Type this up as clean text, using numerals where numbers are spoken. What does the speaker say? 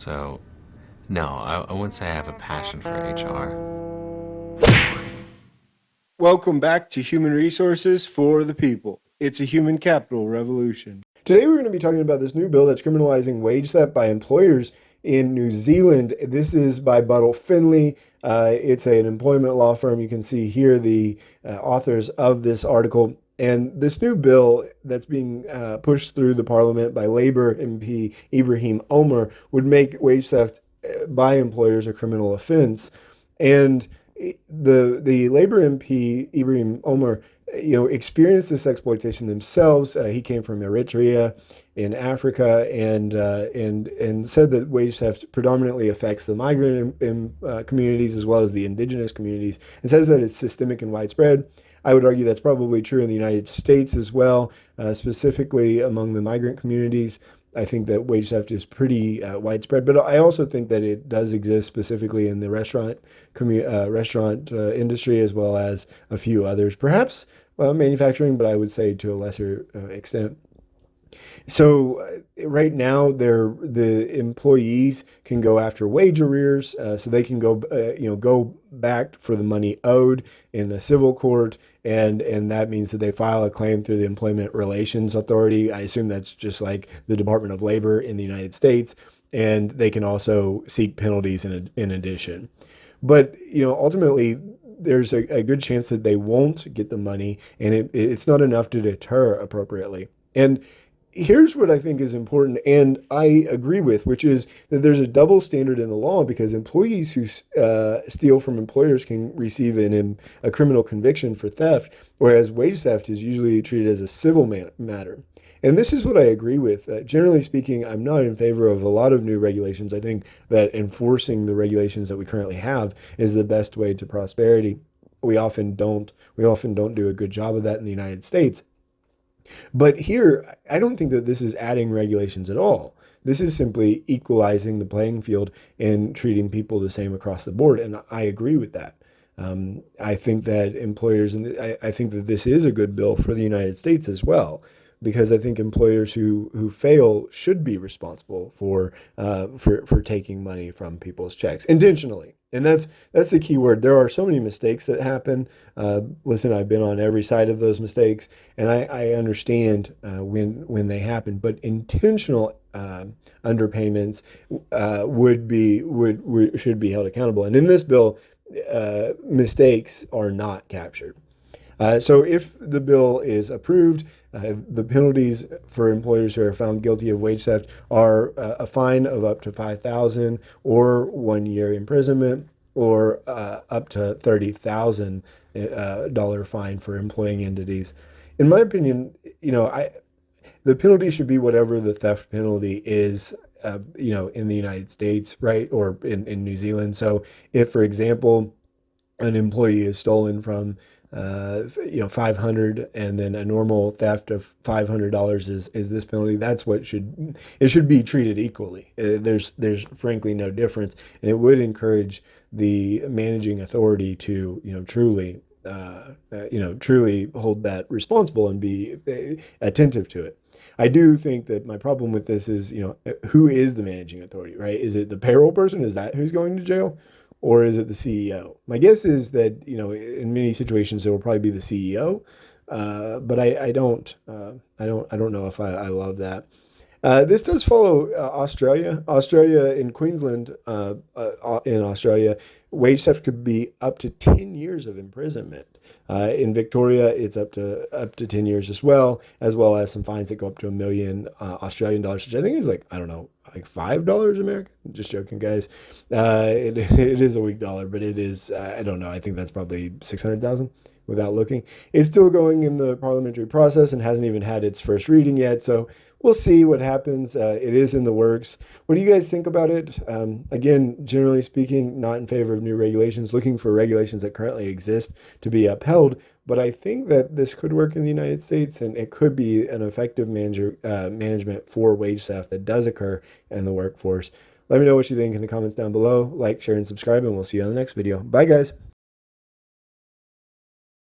So, no, I wouldn't say I have a passion for HR. Welcome back to Human Resources for the People. It's a human capital revolution. Today we're going to be talking about this new bill that's criminalizing wage theft by employers in New Zealand. This is by Buttle Finley. It's an employment law firm. You can see here the authors of this article. And this new bill that's being pushed through the parliament by Labour MP Ibrahim Omar would make wage theft by employers a criminal offense. And the Labour MP Ibrahim Omar, experienced this exploitation themselves. He came from Eritrea in Africa, and said that wage theft predominantly affects the migrant communities as well as the indigenous communities, and says that it's systemic and widespread. I would argue that's probably true in the United States as well, specifically among the migrant communities. I think that wage theft is pretty widespread, but I also think that it does exist specifically in the restaurant industry as well as a few others, perhaps manufacturing, but I would say to a lesser extent. So right now, the employees can go after wage arrears, so they can go back for the money owed in a civil court, and that means that they file a claim through the Employment Relations Authority. I assume that's just like the Department of Labor in the United States, and they can also seek penalties in addition. But ultimately, there's a good chance that they won't get the money, and it's not enough to deter appropriately. And here's what I think is important, and I agree with, which is that there's a double standard in the law, because employees who steal from employers can receive a criminal conviction for theft, whereas wage theft is usually treated as a civil matter. And this is what I agree with. Generally speaking, I'm not in favor of a lot of new regulations. I think that enforcing the regulations that we currently have is the best way to prosperity. We often don't do a good job of that in the United States. But here, I don't think that this is adding regulations at all. This is simply equalizing the playing field and treating people the same across the board. And I agree with that. I think that employers, and I think that this is a good bill for the United States as well, because I think employers who fail should be responsible for taking money from people's checks intentionally. And that's the key word. There are so many mistakes that happen. Listen, I've been on every side of those mistakes, and I understand when they happen. But intentional underpayments should be held accountable. And in this bill, mistakes are not captured. So if the bill is approved, the penalties for employers who are found guilty of wage theft are a fine of up to $5,000 or 1 year imprisonment, or up to $30,000 fine for employing entities. In my opinion, the penalty should be whatever the theft penalty is, in the United States, right, or in New Zealand. So if, for example, an employee is stolen from 500, and then a normal theft of $500 is this penalty. That's what it should be treated equally. There's frankly no difference, and it would encourage the managing authority to truly hold that responsible and be attentive to it. I do think that my problem with this is, who is the managing authority, right? Is it the payroll person? Is that who's going to jail? Or is it the CEO? My guess is that, in many situations, it will probably be the CEO. But I don't know if I love that. This does follow Australia. Australia, in Queensland, in Australia, wage theft could be up to 10 years of imprisonment. In Victoria, it's up to 10 years as well as some fines that go up to $1 million Australian dollars, which I think is like $5 American. Just joking, guys. It is a weak dollar, but it is, I don't know. I think that's probably 600,000 without looking. It's still going in the parliamentary process and hasn't even had its first reading yet. So we'll see what happens. It is in the works. What do you guys think about it? Again, generally speaking, not in favor of new regulations, looking for regulations that currently exist to be upheld. But I think that this could work in the United States, and it could be an effective management for wage theft that does occur in the workforce. Let me know what you think in the comments down below. Like, share, and subscribe, and we'll see you on the next video. Bye, guys.